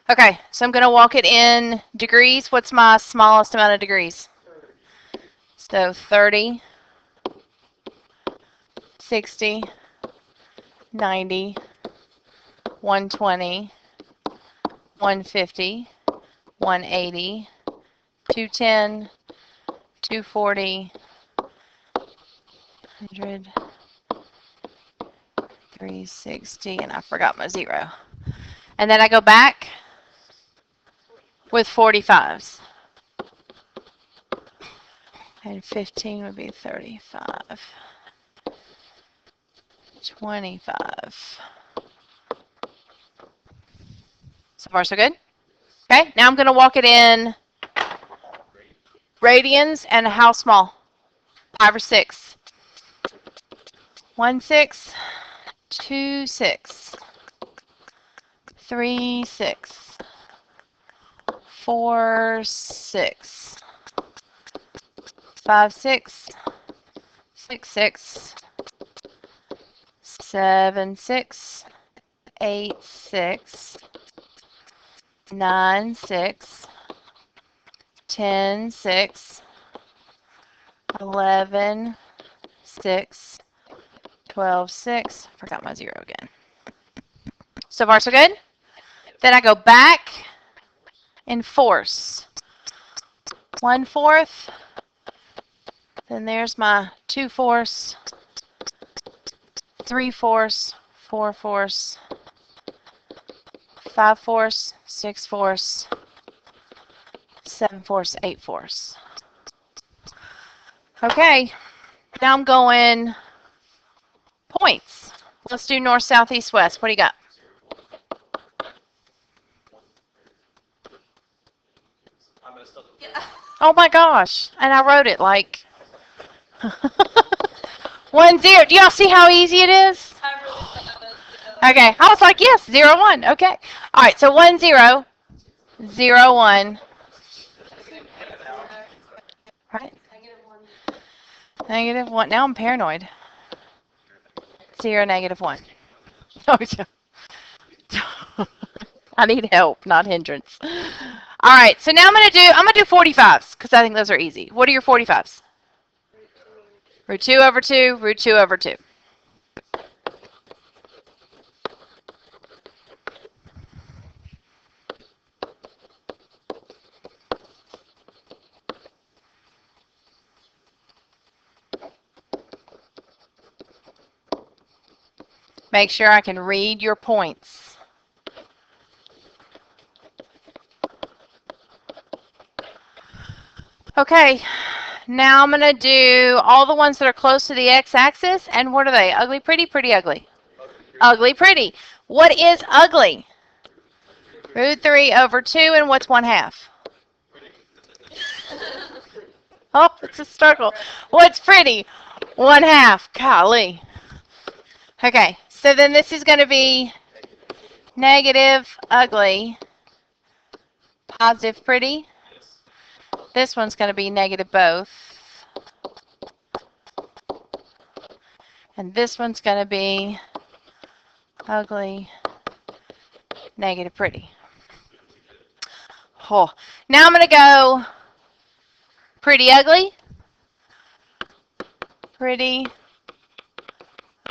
Okay, so I'm going to walk it in degrees. What's my smallest amount of degrees? So 30, 60, 90, 120, 150, 180, 210, 240, 100, 360, and I forgot my 0. And then I go back with 45s. And 15 would be 35. 25. So far, so good? Okay, now I'm going to walk it in radians, and how small? 5 or 6? 1, 6, 2, 6, 3, 6, 4, 6, 5, 6, 6, 6, 7, 6, 8, 6, 9, 6, 10, 6, 11, 6, 12, 6. Forgot my 0 again. So far, so good? Then I go back and force. 1/4. Then there's my 2/4, 3/4, 4/4, 5/4, 6/4, 7/4, 8/4. Okay, now I'm going points. Let's do north, south, east, west. What do you got? Oh my gosh, and I wrote it like 1, 0. Do y'all see how easy it is? Okay, I was like, yes, 0, 1. Okay. All right, so 1, 0, 0, 1. Right? -1. Now I'm paranoid. 0, -1. I need help, not hindrance. All right, so now I'm gonna do 45s because I think those are easy. What are your 45s? Root 2 over 2, root 2 over 2. Make sure I can read your points. Okay, now I'm going to do all the ones that are close to the x-axis, and what are they? Ugly, pretty, pretty, ugly? Ugly, pretty. What is ugly? Root 3 over 2, and what's 1/2? Oh, it's a struggle. What's pretty? 1/2. Golly. Okay, so then this is going to be negative, ugly, positive, pretty. This one's going to be negative, both. And this one's going to be ugly, negative, pretty. Oh. Now I'm going to go pretty, ugly, pretty,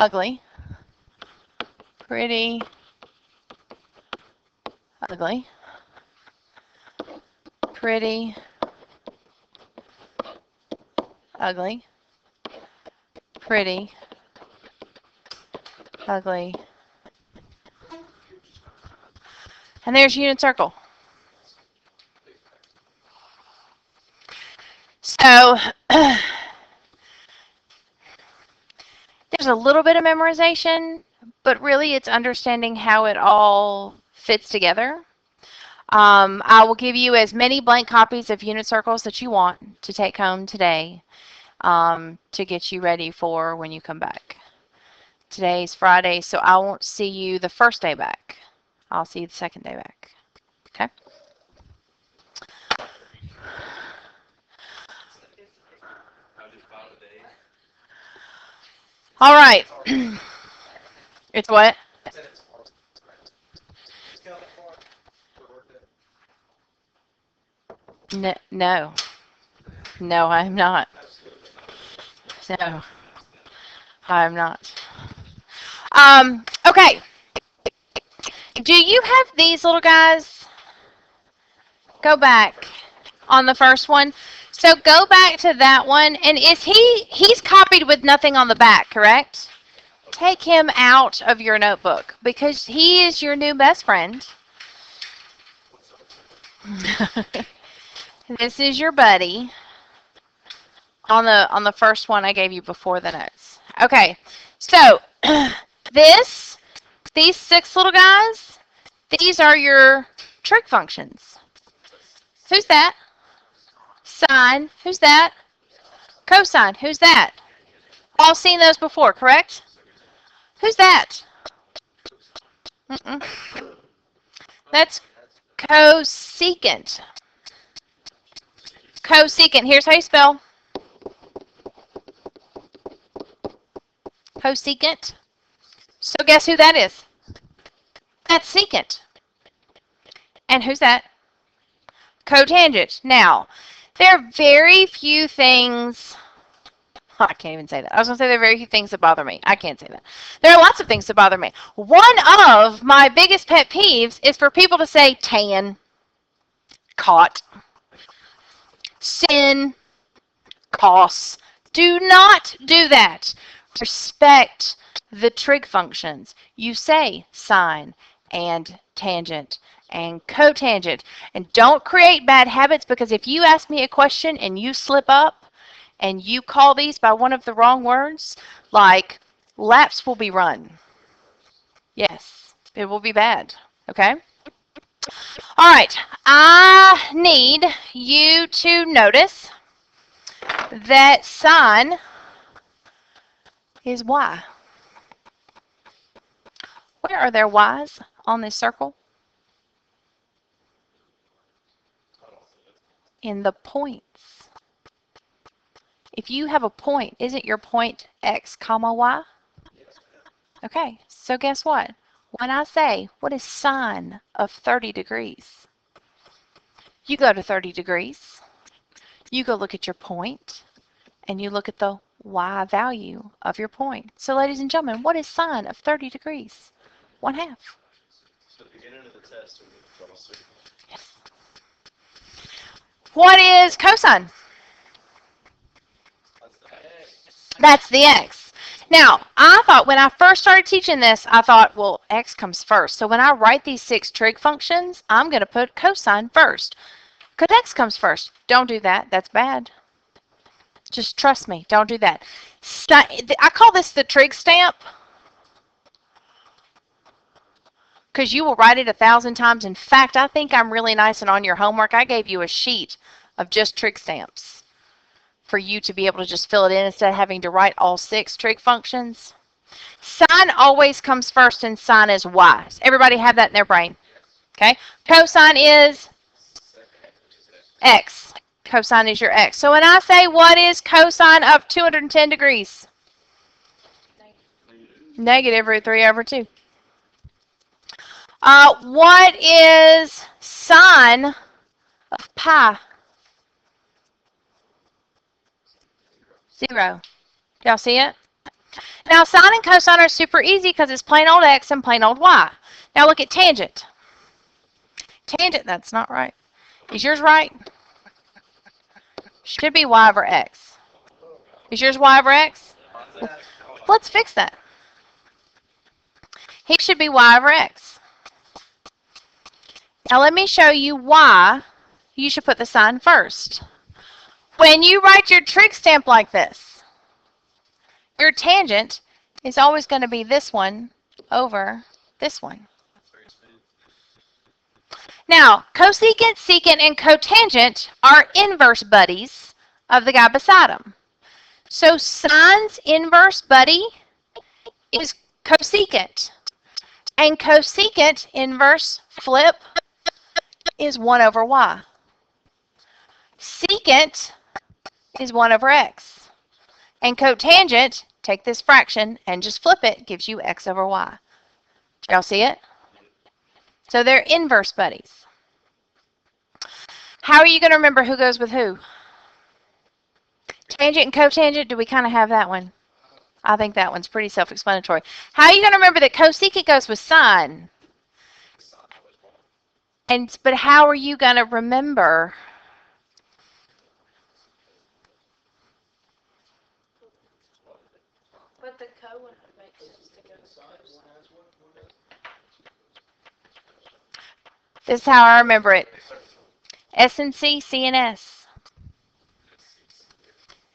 ugly, pretty, ugly, pretty, ugly, pretty, ugly. And there's unit circle. So there's a little bit of memorization, but really it's understanding how it all fits together. I will give you as many blank copies of unit circles that you want to take home today to get you ready for when you come back. Today's Friday, so I won't see you the first day back. I'll see you the second day back. Okay? All right. It's what? No. No, I'm not. No, I'm not. Okay. Do you have these little guys? Go back on the first one. So go back to that one. And he's copied with nothing on the back, correct? Take him out of your notebook because he is your new best friend. This is your buddy on the first one I gave you before the notes. Okay, so these 6 little guys, these are your trig functions. Who's that? Sine. Who's that? Cosine. Who's that? All seen those before, correct? Who's that? That's cosecant. Cosecant. Here's how you spell cosecant. So guess who that is? That's secant. And who's that? Cotangent. Now, there are very few things. I can't even say that. I was going to say there are very few things that bother me. I can't say that. There are lots of things that bother me. One of my biggest pet peeves is for people to say tan, cot, sin, cos. Do not do that. Respect the trig functions. You say sine and tangent and cotangent. And don't create bad habits, because if you ask me a question and you slip up and you call these by one of the wrong words, like laps will be run. Yes, it will be bad. Okay? All right. I need you to notice that sine is y. Where are there y's on this circle? In the points. If you have a point, isn't your point x comma y? Okay, so guess what? When I say, what is sine of 30 degrees? You go to 30 degrees, you go look at your point, and you look at the y value of your point. So ladies and gentlemen, what is sine of 30 degrees? 1/2. So at the beginning of the test, we need to draw a circle. Yes. What is cosine? That's the x. Now, I thought when I first started teaching this, I thought, well, x comes first. So when I write these 6 trig functions, I'm going to put cosine first, because x comes first. Don't do that. That's bad. Just trust me. Don't do that. I call this the trig stamp, because you will write it 1,000 times. In fact, I think I'm really nice, and on your homework, I gave you a sheet of just trig stamps for you to be able to just fill it in instead of having to write all 6 trig functions. Sine always comes first, and sine is y. Everybody have that in their brain. Okay? Cosine is x. Cosine is your x. So when I say, what is cosine of 210 degrees? Negative root 3 over 2. What is sine of pi? 0. Y'all see it? Now, sine and cosine are super easy because it's plain old x and plain old y. Now, look at tangent. Tangent, that's not right. Is yours right? Should be y over x. Is yours y over x? Let's fix that. He should be y over x. Now, let me show you why you should put the sign first. When you write your trig stamp like this, your tangent is always going to be this one over this one. Now, cosecant, secant, and cotangent are inverse buddies of the guy beside them. So sine's inverse buddy is cosecant. And cosecant inverse flip is 1 over y. Secant is 1 over x. And cotangent, take this fraction and just flip it, gives you x over y. Y'all see it? So they're inverse buddies. How are you going to remember who goes with who? Tangent and cotangent, do we kind of have that one? I think that one's pretty self-explanatory. How are you going to remember that cosecant goes with sine? But how are you going to remember? But the co would make sense to go with cosine. This is how I remember it. S and C, C and S.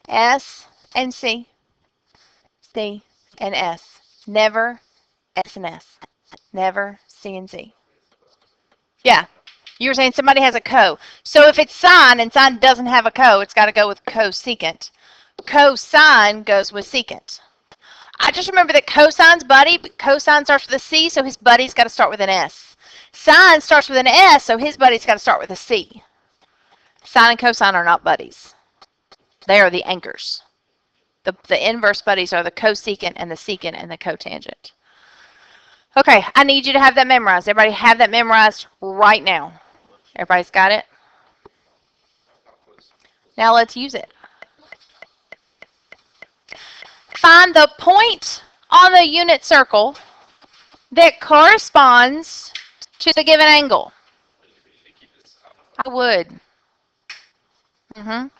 S and C, C and S. Never S and S. Never C and Z. Yeah. You were saying somebody has a co. So if it's sine and sine doesn't have a co, it's got to go with cosecant. Cosine goes with secant. I just remember that cosine's buddy, cosine starts with a C, so his buddy's got to start with an S. Sine starts with an S, so his buddy's got to start with a C. Sine and cosine are not buddies. They are the anchors. The inverse buddies are the cosecant and the secant and the cotangent. Okay, I need you to have that memorized. Everybody have that memorized right now. Everybody's got it? Now let's use it. Find the point on the unit circle that corresponds to the given angle. I would. 5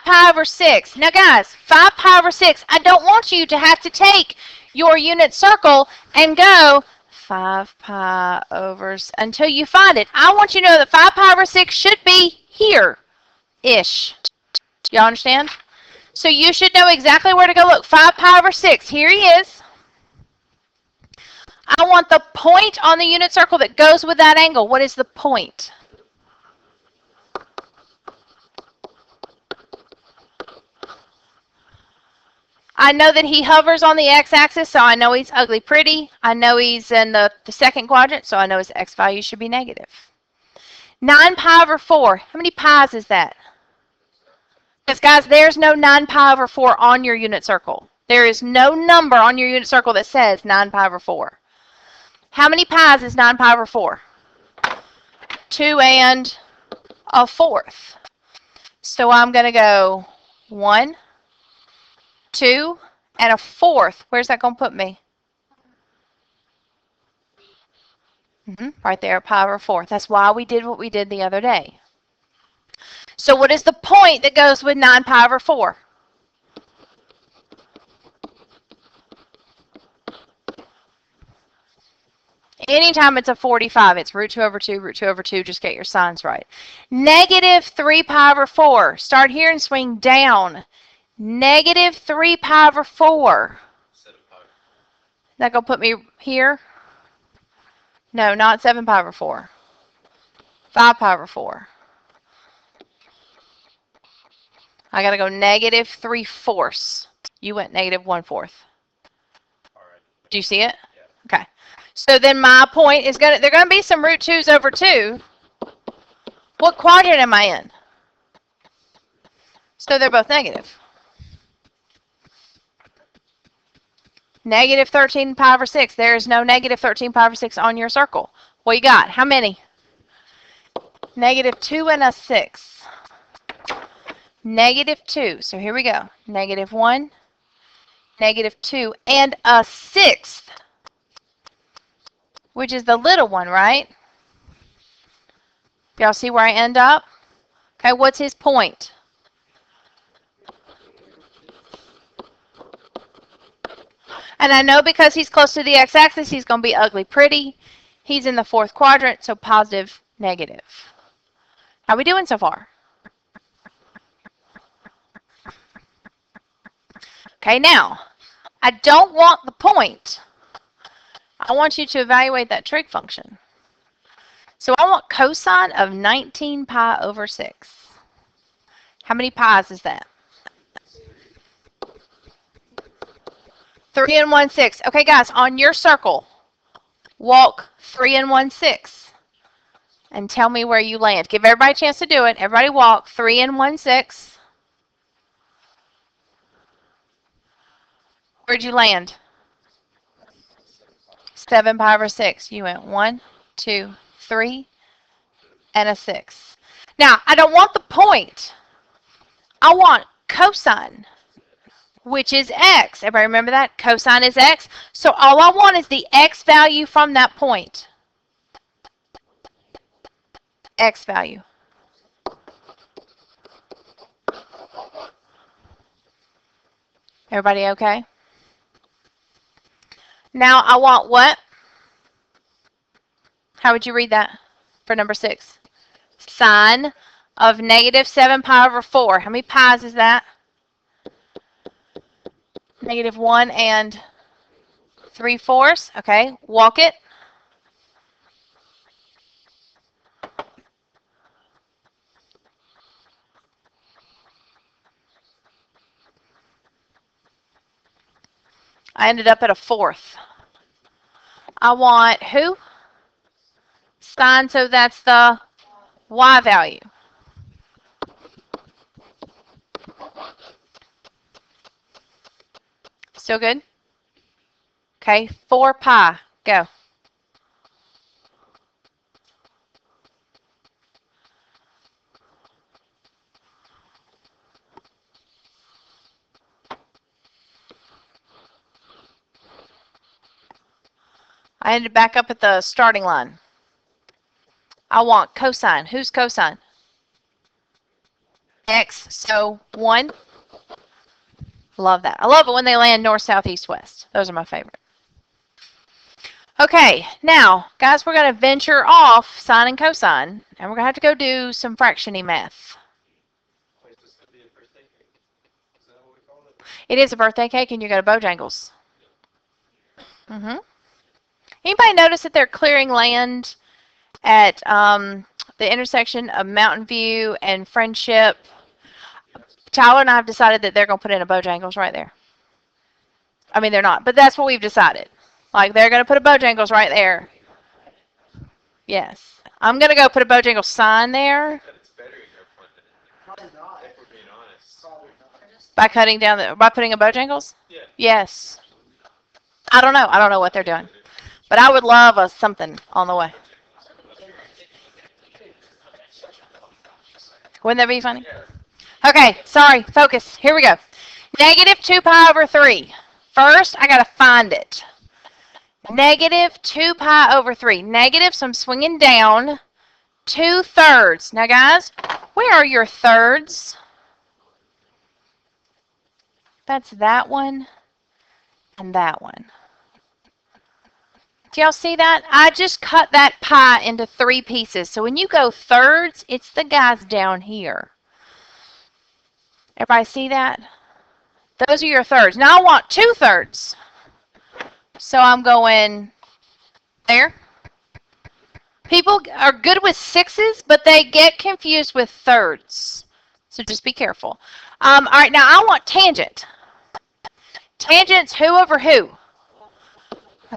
pi over 6. Now guys, 5 pi over 6, I don't want you to have to take your unit circle and go 5 pi over until you find it. I want you to know that 5 pi over 6 should be here-ish. Y'all understand? So you should know exactly where to go look. 5 pi over 6. Here he is. I want the point on the unit circle that goes with that angle. What is the point? I know that he hovers on the x-axis, so I know he's ugly pretty. I know he's in the second quadrant, so I know his x value should be negative. 9 pi over 4. How many pi's is that? Because, guys, there's no 9 pi over 4 on your unit circle. There is no number on your unit circle that says 9 pi over 4. How many pi's is 9 pi over 4? 2 and a fourth. So I'm going to go 1, 2, and a fourth. Where's that going to put me? Right there, pi over 4. That's why we did what we did the other day. So what is the point that goes with 9 pi over 4? Anytime it's a 45, it's root 2 over 2, root 2 over 2. Just get your signs right. Negative 3 pi over 4. Start here and swing down. Negative 3 pi over 4. That going to put me here? No, not 7 pi over 4. 5 pi over 4. I got to go negative 3/4. You went negative 1/4. Do you see it? Yeah. Okay. So then my point is they're going to be some root 2's over 2. What quadrant am I in? So they're both negative. Negative 13 pi over 6. There is no negative 13 pi over 6 on your circle. What you got? How many? Negative 2 and a 6. Negative 2. So here we go. Negative 1, negative 2, and a 6th, which is the little one, right? Y'all see where I end up? Okay, what's his point? And I know because he's close to the x-axis, he's going to be ugly pretty. He's in the fourth quadrant, so positive, negative. How are we doing so far? Okay, now, I don't want the point. I want you to evaluate that trig function. So I want cosine of 19 pi over 6. How many pi's is that? 3 and 1/6. Okay, guys, on your circle, walk 3 and 1/6 and tell me where you land. Give everybody a chance to do it. Everybody walk 3 and 1/6. Where'd you land? 7 pi over 6. You went 1, 2, 3, and a 6. Now, I don't want the point. I want cosine, which is x. Everybody remember that? Cosine is x. So all I want is the x value from that point. X value. Everybody okay? Now I want what? How would you read that for number 6? Sine of negative 7 pi over 4. How many pi's is that? Negative 1 and 3/4. Okay, walk it. I ended up at a 4th. I want who? Sine, so that's the y value. Still good? Okay, 4 pi. Go. I ended back up at the starting line. I want cosine. Who's cosine? X, so 1. Love that. I love it when they land north, south, east, west. Those are my favorite. Okay, now, guys, we're going to venture off sine and cosine, and we're going to have to go do some fractiony math. Wait, this could be a birthday cake. Is that what we call it? It is a birthday cake, and you go to Bojangles. Anybody notice that they're clearing land at the intersection of Mountain View and Friendship? Tyler and I have decided that they're going to put in a Bojangles right there. I mean, they're not, but that's what we've decided. Like, they're going to put a Bojangles right there. Yes. I'm going to go put a Bojangles sign there. It's better in your front than if we're being honest. By cutting down by putting a Bojangles? Yeah. Yes. I don't know. I don't know what they're doing. But I would love something on the way. Wouldn't that be funny? Okay, sorry. Focus. Here we go. Negative 2 pi over 3. First, I got to find it. Negative 2 pi over 3. Negative, so I'm swinging down 2/3. Now, guys, where are your thirds? That's that one and that one. Do y'all see that? I just cut that pie into 3 pieces. So when you go thirds, it's the guys down here. Everybody see that? Those are your thirds. Now I want 2/3. So I'm going there. People are good with 6s, but they get confused with thirds. So just be careful. All right, now I want tangent. Tangent's who over who?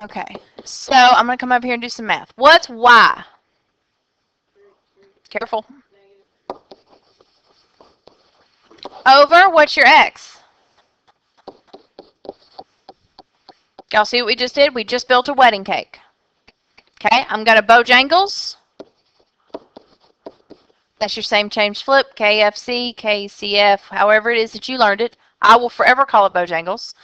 Okay, so I'm going to come up here and do some math. What's y? Careful. Over, what's your x? Y'all see what we just did? We just built a wedding cake. Okay, I'm going to Bojangles. That's your same change flip, KFC, KCF, however it is that you learned it. I will forever call it Bojangles.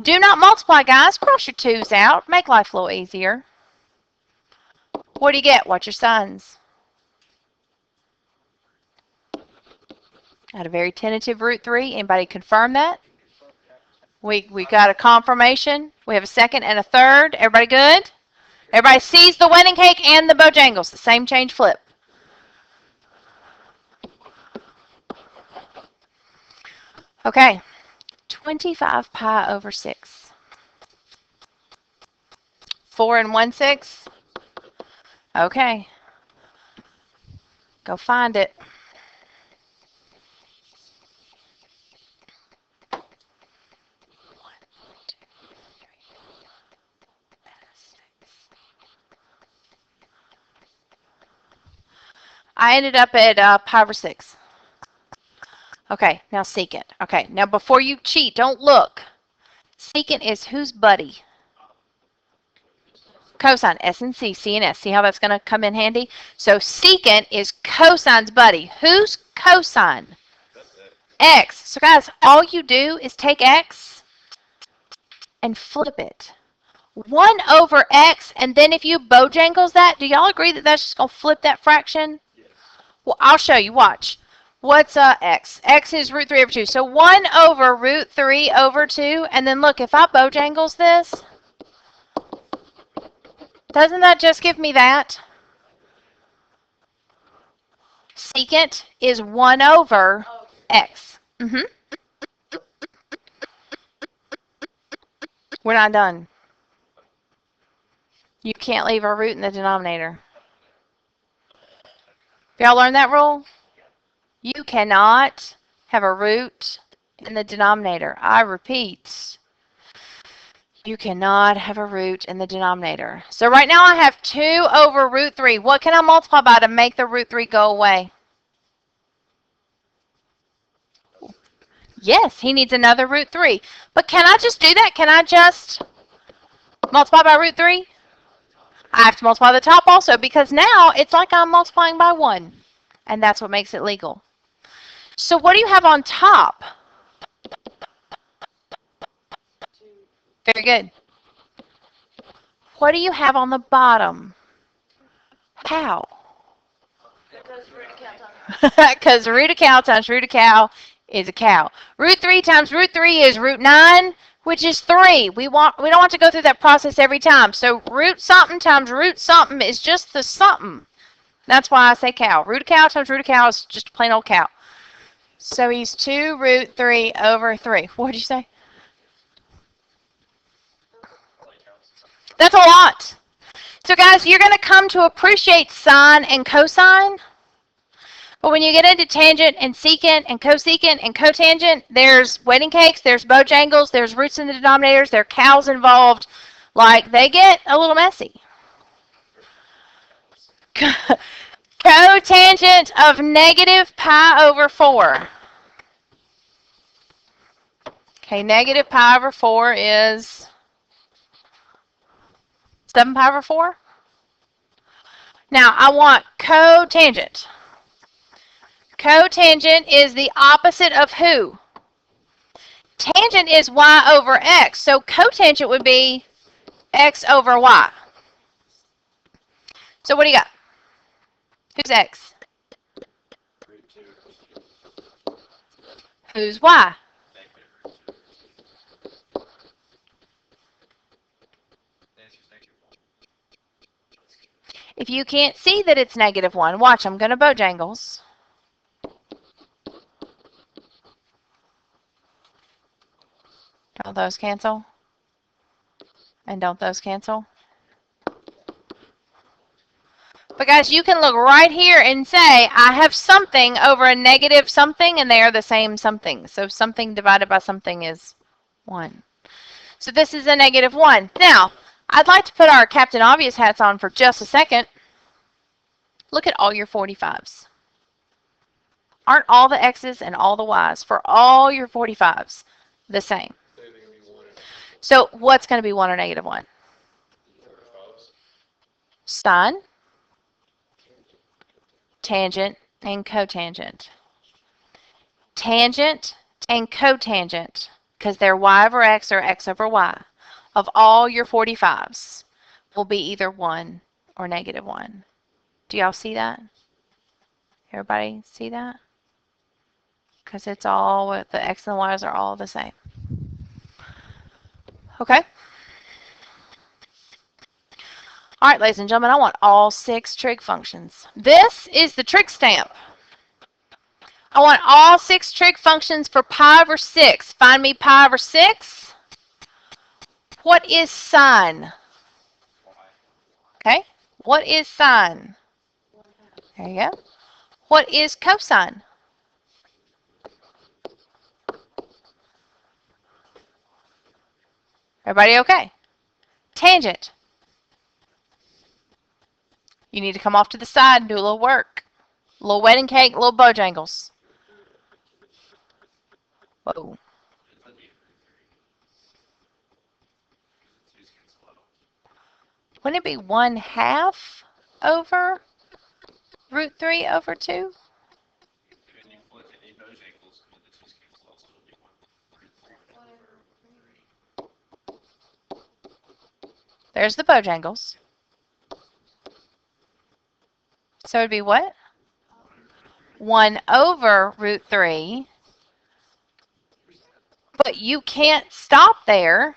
Do not multiply, guys. Cross your 2's out. Make life a little easier. What do you get? What's your signs? Got a very tentative root 3. Anybody confirm that? We got a confirmation. We have a second and a third. Everybody good? Everybody sees the wedding cake and the Bojangles. The same change flip. Okay. 25 pi over 6. 4 and 1/6. Okay. Go find it. I ended up at pi over 6. Okay, now secant. Okay, now before you cheat, don't look. Secant is whose buddy? cosine, S and C and S. See how that's going to come in handy? So secant is cosine's buddy. Who's cosine? X. So guys, all you do is take X and flip it. 1 over X, and then if you Bojangles that, do y'all agree that that's just going to flip that fraction? Yes. Well, I'll show you. Watch. What's X? X is root 3 over 2. So 1 over root 3 over 2, and then look, if I Bojangles this, doesn't that just give me that? Secant is 1 over X. We're not done. You can't leave a root in the denominator. Y'all learned that rule? You cannot have a root in the denominator. I repeat, you cannot have a root in the denominator. So right now I have 2 over root 3. What can I multiply by to make the root 3 go away? Yes, he needs another root 3. But can I just do that? Can I just multiply by root 3? I have to multiply the top also because now it's like I'm multiplying by 1. And that's what makes it legal. So what do you have on top? Very good. What do you have on the bottom? How? Because root of cow times root of cow is a cow. Root 3 times root 3 is root 9, which is 3. We don't want to go through that process every time. So root something times root something is just the something. That's why I say cow. Root of cow times root of cow is just a plain old cow. So he's 2 root 3 over 3. What did you say? That's a lot. So guys, you're going to come to appreciate sine and cosine. But when you get into tangent and secant and cotangent, there's wedding cakes, there's Bojangles, there's roots in the denominators, there are cows involved. Like, they get a little messy. Cotangent of negative pi over 4. Okay, negative pi over 4 is 7 pi over 4. Now, I want cotangent. Cotangent is the opposite of who? Tangent is y over x. So cotangent would be x over y. So what do you got? Who's x? Who's y? If you can't see that it's negative 1, watch, I'm going to Bojangles. Don't those cancel? And don't those cancel? But guys, you can look right here and say, I have something over a negative something, and they are the same something. So something divided by something is 1. So this is a negative 1. Now, I'd like to put our Captain Obvious hats on for just a second. Look at all your 45s. Aren't all the x's and all the y's for all your 45s the same? So what's going to be 1 or negative 1? Sine, tangent, and cotangent. Tangent and cotangent, because they're y over x or x over y, of all your 45s will be either 1 or negative 1. Do y'all see that? Everybody see that? Because it's all, the x and the y's are all the same. Okay? All right, ladies and gentlemen, I want all 6 trig functions. This is the trig stamp. I want all 6 trig functions for pi over 6. Find me pi over 6. What is sine? Okay. What is sine? There you go. What is cosine? Everybody okay? Tangent. You need to come off to the side and do a little work. A little wedding cake, a little Bojangles. Whoa. Wouldn't it be 1/2 over root 3 over 2? There's the Bojangles. So it would be what? 1 over root 3. But you can't stop there.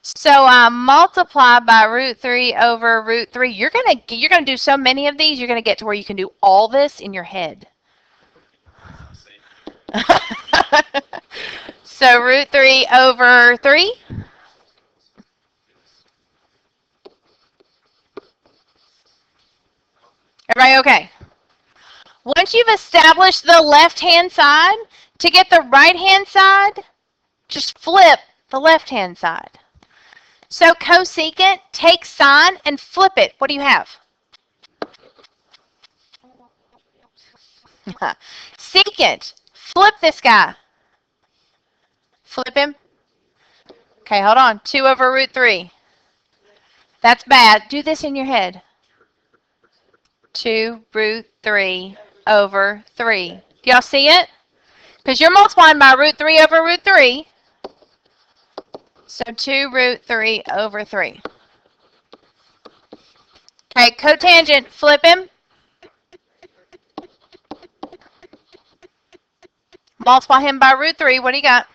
So I multiply by root 3 over root 3. You're gonna do so many of these, you're gonna get to where you can do all this in your head. So root 3 over 3. Everybody okay? Once you've established the left-hand side, to get the right-hand side, just flip the left-hand side. So cosecant, take sine and flip it. What do you have? Secant, flip this guy. Flip him. Okay, hold on. 2 over root 3. That's bad. Do this in your head. 2 root 3 over 3. Do y'all see it? Because you're multiplying by root 3 over root 3. So 2 root 3 over 3. Okay, cotangent, flip him. Multiply him by root 3. What do you got?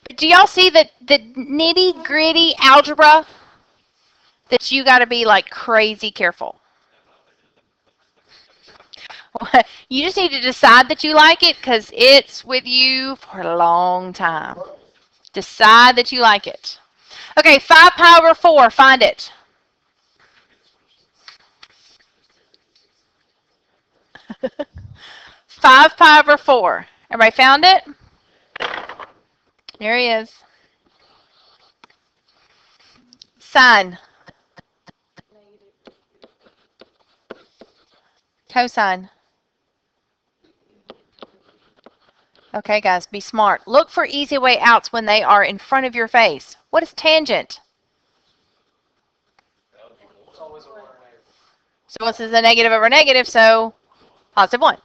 But do y'all see the nitty-gritty algebra that you got to be like crazy careful? You just need to decide that you like it because it's with you for a long time. Decide that you like it. Okay, 5 pi over 4. Find it. Five pi over 4. Everybody found it? There he is. Sine. Cosine. Okay, guys, be smart. Look for easy way outs when they are in front of your face. What is tangent? So this is a negative over negative, so positive 1.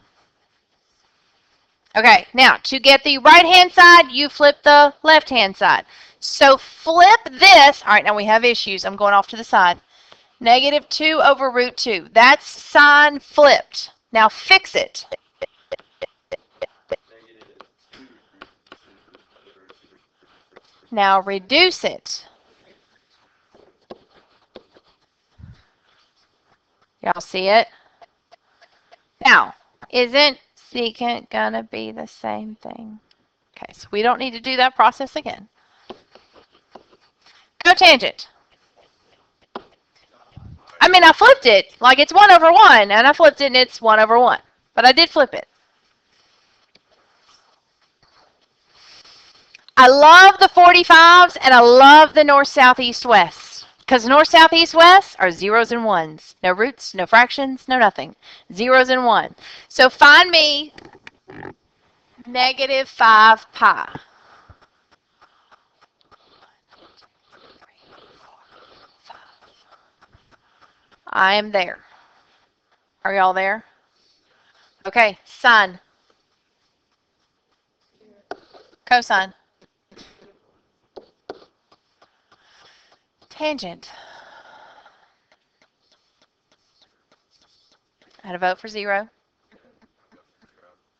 Okay, now to get the right-hand side, you flip the left-hand side. So flip this. All right, now we have issues. I'm going off to the side. Negative 2 over root 2. That's sine flipped. Now fix it. Now reduce it. Y'all see it? Now, isn't secant going to be the same thing? Okay, so we don't need to do that process again. Cotangent. I mean, I flipped it like it's 1 over 1, and I flipped it and it's 1 over 1. But I did flip it. I love the 45s, and I love the north, south, east, west. Because north, south, east, west are zeros and ones. No roots, no fractions, no nothing. Zeros and 1. So find me negative 5 pi. I am there. Are y'all there? Okay, sine. Cosine. Tangent. I had a vote for 0.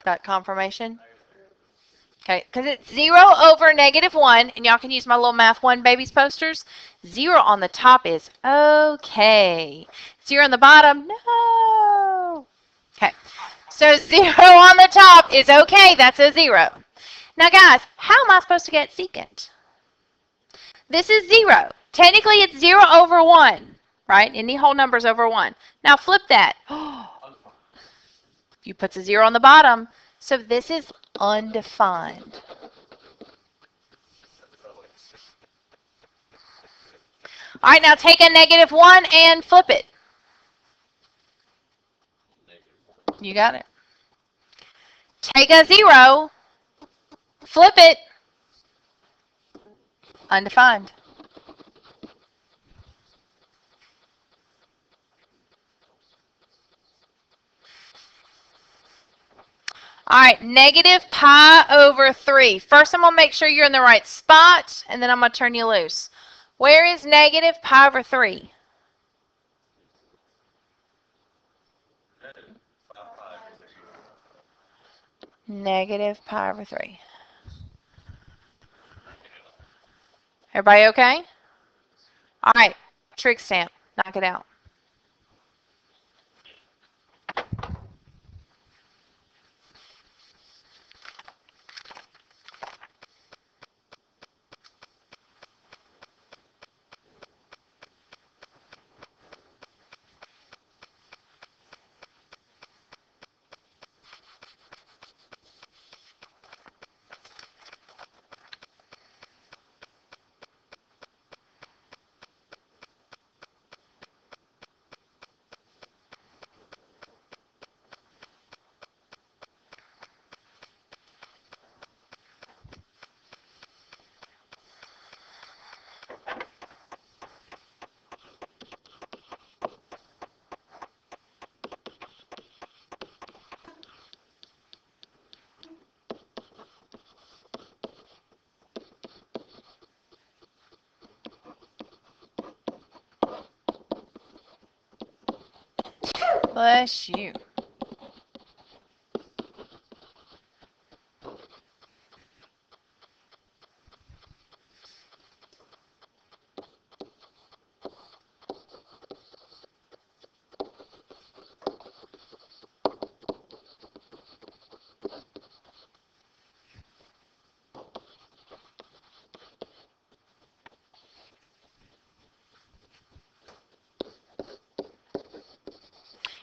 Got confirmation? Okay, because it's 0 over negative 1, and y'all can use my little Math 1 Babies posters. 0 on the top is okay. 0 on the bottom, no. Okay, so 0 on the top is okay. That's a 0. Now, guys, how am I supposed to get secant? This is 0. Technically, it's 0 over 1, right? Any whole numbers over 1. Now, flip that. You put the 0 on the bottom. So this is undefined. All right, now take a negative 1 and flip it. You got it. Take a 0, flip it, undefined. All right, negative pi over 3. First, I'm going to make sure you're in the right spot, and then I'm going to turn you loose. Where is negative pi over 3? Negative pi over 3. Everybody okay? All right, trig stamp. Knock it out. Bless you.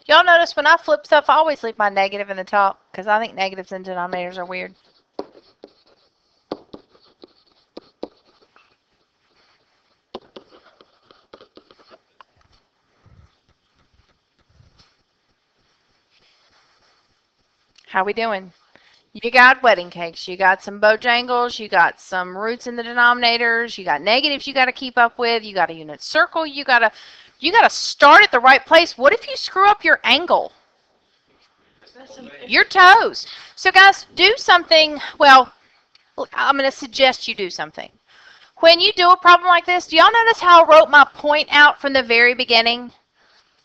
Y'all notice when I flip stuff, I always leave my negative in the top because I think negatives and denominators are weird. How we doing? You got wedding cakes, you got some Bojangles, you got some roots in the denominators, you got negatives you got to keep up with, you got a unit circle, you got to start at the right place. What if you screw up your angle? You're toast. So guys, do something. Well, I'm going to suggest you do something. When you do a problem like this, do y'all notice how I wrote my point out from the very beginning?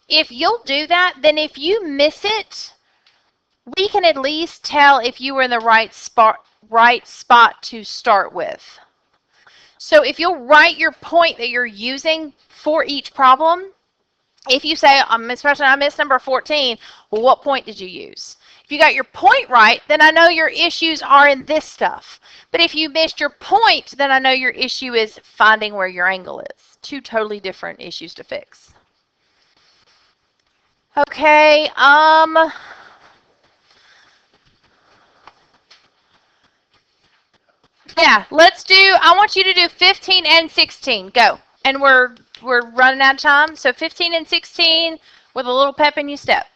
If you'll do that, then if you miss it, we can at least tell if you were in the right spot to start with. So if you'll write your point that you're using for each problem, if you say, especially I missed number 14, well, what point did you use? If you got your point right, then I know your issues are in this stuff. But if you missed your point, then I know your issue is finding where your angle is. Two totally different issues to fix. Okay, yeah, let's do, I want you to do 15 and 16. Go. And we're running out of time. So 15 and 16 with a little pep in your step.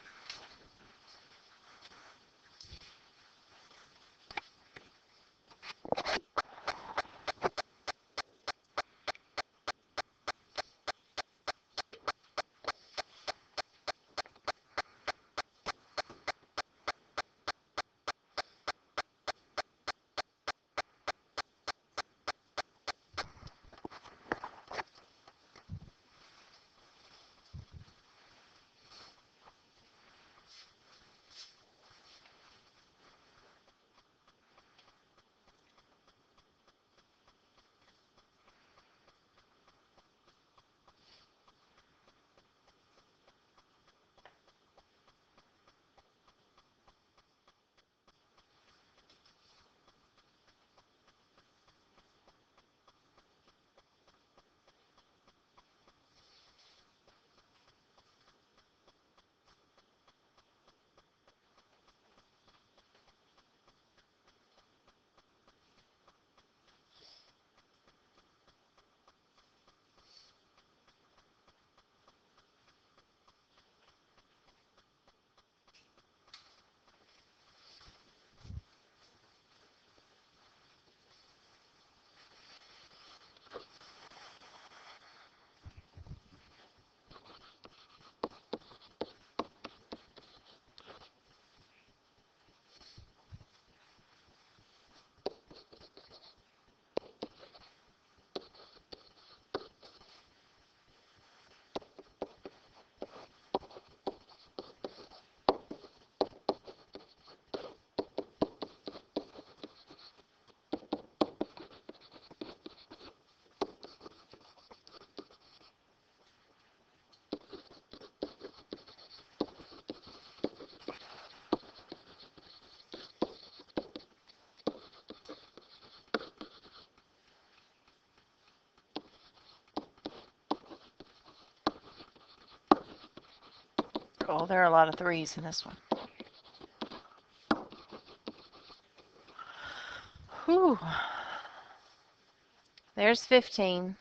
circle. There are a lot of 3's in this one. Whew. There's 15.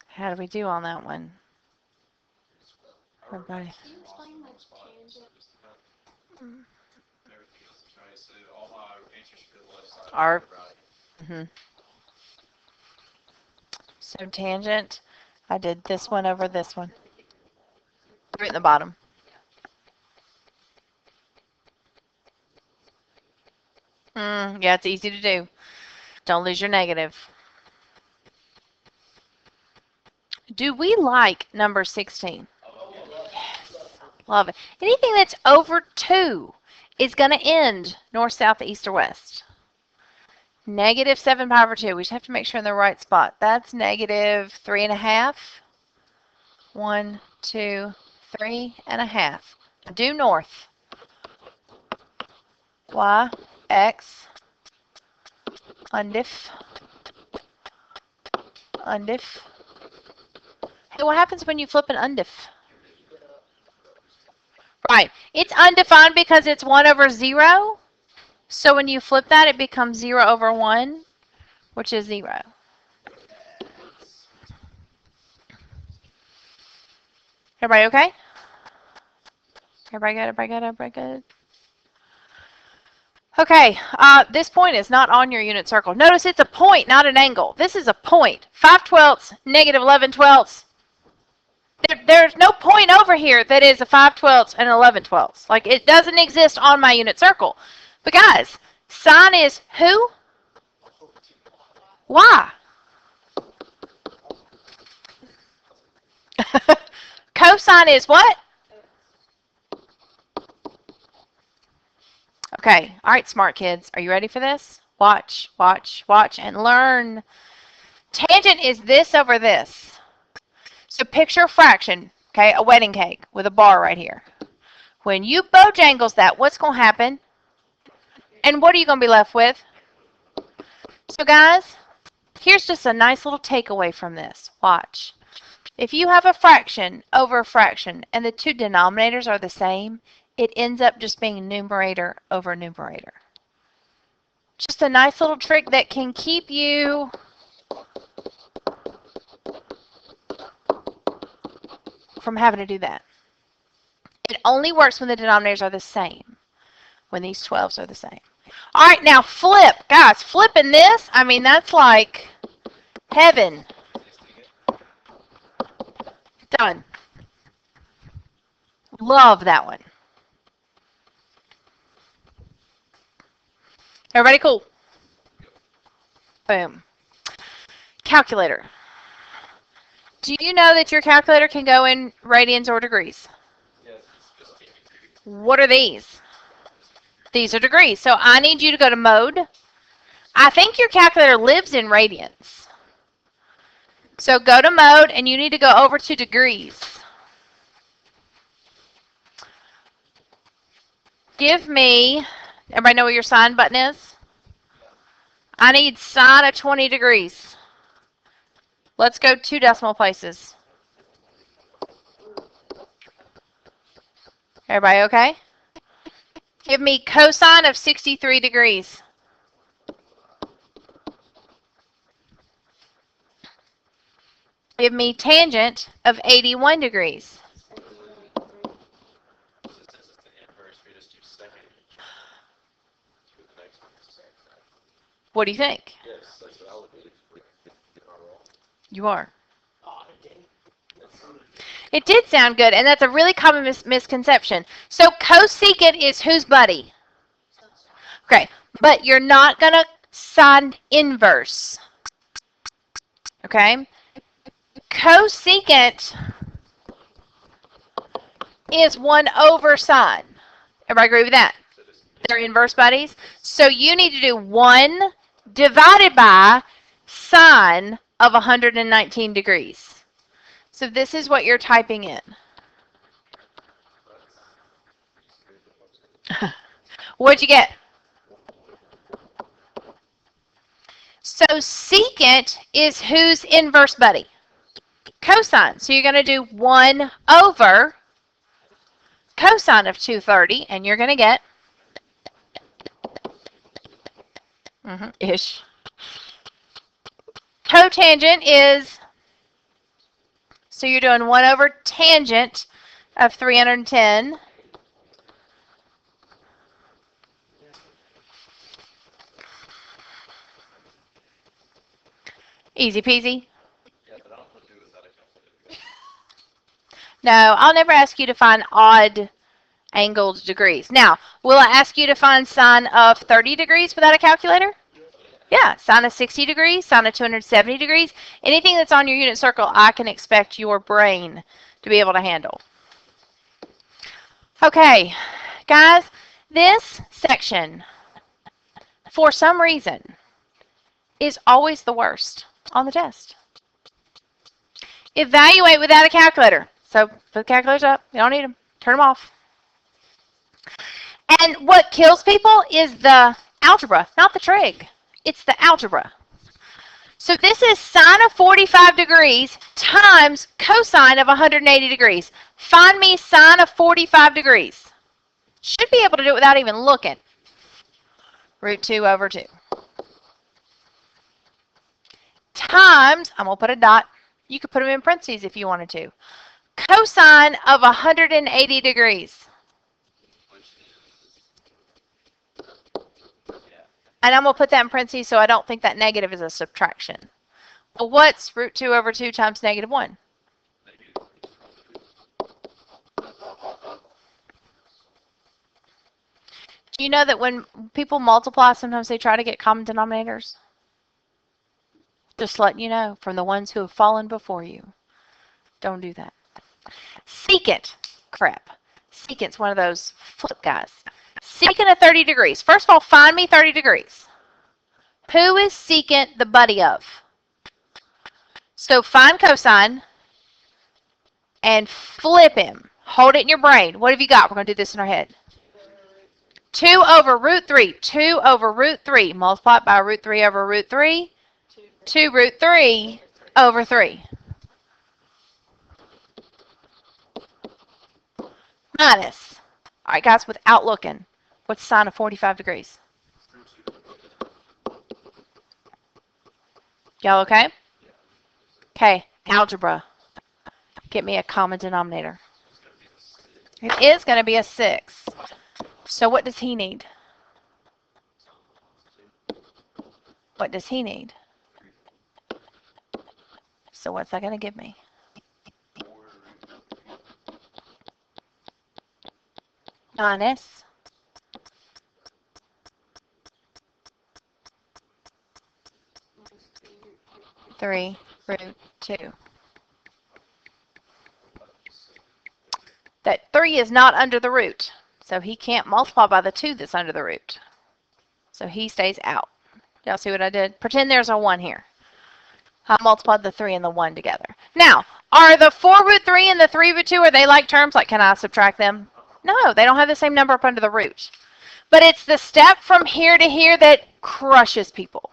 How do we do on that one? Everybody. Our, So tangent, I did this one over this one. Right in the bottom. Yeah, it's easy to do. Don't lose your negative. Do we like number 16? Yes. Love it. Anything that's over 2 is going to end north, south, east, or west. Negative 7 pi over 2. We just have to make sure in the right spot. That's negative 3.5. 1, 2, 3.5. Due north. Y, X, undif. Hey, what happens when you flip an undif? Right. It's undefined because it's 1 over 0. So when you flip that, it becomes 0 over 1, which is 0. Everybody okay? Everybody good? Everybody good? Everybody good? Okay, this point is not on your unit circle. Notice it's a point, not an angle. This is a point. 5/12, negative 11/12. There's no point over here that is a 5/12 and 11/12. Like, it doesn't exist on my unit circle. But guys, sine is who? Why? Cosine is what? Okay, all right, smart kids. Are you ready for this? Watch, watch, watch, and learn. Tangent is this over this. So picture a fraction, okay, a wedding cake with a bar right here. When you bojangles that, what's going to happen? And what are you going to be left with? So guys, here's just a nice little takeaway from this. Watch. If you have a fraction over a fraction and the two denominators are the same, it ends up just being numerator over numerator. Just a nice little trick that can keep you from having to do that. It only works when the denominators are the same, when these 12s are the same. All right, now flip. Guys, flipping this, I mean, that's like heaven. Done. Love that one. Everybody cool? Boom. Calculator. Do you know that your calculator can go in radians or degrees? Yes. What are these? These are degrees. So I need you to go to mode. I think your calculator lives in radians. So go to mode, and you need to go over to degrees. Give me, everybody know what your sine button is? I need sine of 20 degrees. Let's go 2 decimal places. Everybody okay? Give me cosine of 63 degrees. Give me tangent of 81 degrees. What do you think? Yes, that's what I would do. You are. It did sound good, and that's a really common misconception. So cosecant is whose buddy? Okay, but you're not going to sine inverse. Okay? Cosecant is 1 over sine. Everybody agree with that? They're inverse buddies. So you need to do 1 divided by sine of 119 degrees. So this is what you're typing in. What'd you get? So secant is whose inverse buddy? Cosine. So you're going to do 1 over cosine of 230, and you're going to get ish. Cotangent is, so you're doing 1 over tangent of 310. Easy peasy. No, I'll never ask you to find odd angled degrees. Now, will I ask you to find sine of 30 degrees without a calculator? Yeah, sine of 60 degrees, sine of 270 degrees. Anything that's on your unit circle, I can expect your brain to be able to handle. Okay, guys, this section, for some reason, is always the worst on the test. Evaluate without a calculator. So put the calculators up. You don't need them. Turn them off. And what kills people is the algebra, not the trig. It's the algebra. So this is sine of 45 degrees times cosine of 180 degrees. Find me sine of 45 degrees. Should be able to do it without even looking. Root 2 over 2. Times, I'm going to put a dot. You could put them in parentheses if you wanted to. Cosine of 180 degrees. And I'm going to put that in parentheses so I don't think that negative is a subtraction. Well, what's root 2 over 2 times negative 1? Do you know that when people multiply, sometimes they try to get common denominators? Just letting you know, from the ones who have fallen before you. Don't do that. Secant. Crap. Secant's one of those flip guys. Secant of 30 degrees. First of all, find me 30 degrees. Who is secant the buddy of? So find cosine and flip him. Hold it in your brain. What have you got? We're going to do this in our head. 2 over root 3. 2 over root 3. Multiply it by root 3 over root 3. 2 root 3 over 3. Minus. All right, guys, without looking, what's sine of 45 degrees? Y'all okay? Okay, algebra. Get me a common denominator. It is going to be a 6. So what does he need? What does he need? So what's that going to give me? Minus 3 root 2. That 3 is not under the root, so he can't multiply by the 2 that's under the root. So he stays out. Y'all see what I did? Pretend there's a 1 here. I multiplied the 3 and the 1 together. Now, are the 4 root 3 and the 3 root 2, are they like terms? Like, can I subtract them? No, they don't have the same number up under the root. But it's the step from here to here that crushes people.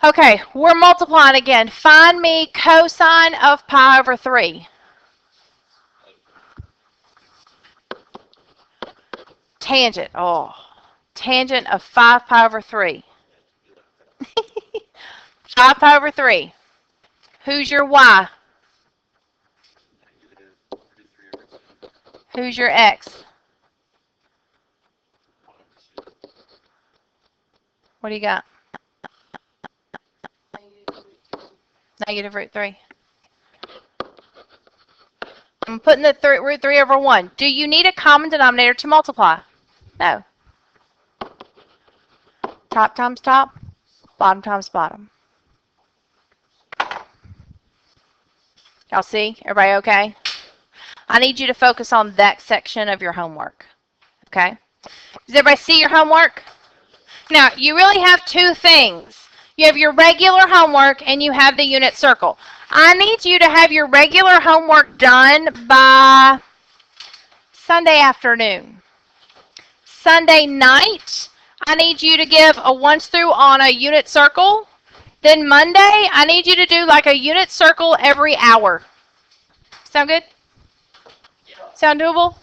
Okay, we're multiplying again. Find me cosine of pi over 3. Tangent. Oh, tangent of 5 pi over 3. 5 pi over 3. Who's your y? Who's your x? What do you got? Negative root 3. I'm putting the root 3 over 1. Do you need a common denominator to multiply? No. Top times top, bottom times bottom. Y'all see? Everybody okay? I need you to focus on that section of your homework. Okay? Does everybody see your homework? Now, you really have two things. You have your regular homework and you have the unit circle. I need you to have your regular homework done by Sunday afternoon. Sunday night, I need you to give a once through on a unit circle. Then Monday, I need you to do like a unit circle every hour. Sound good? Sound doable?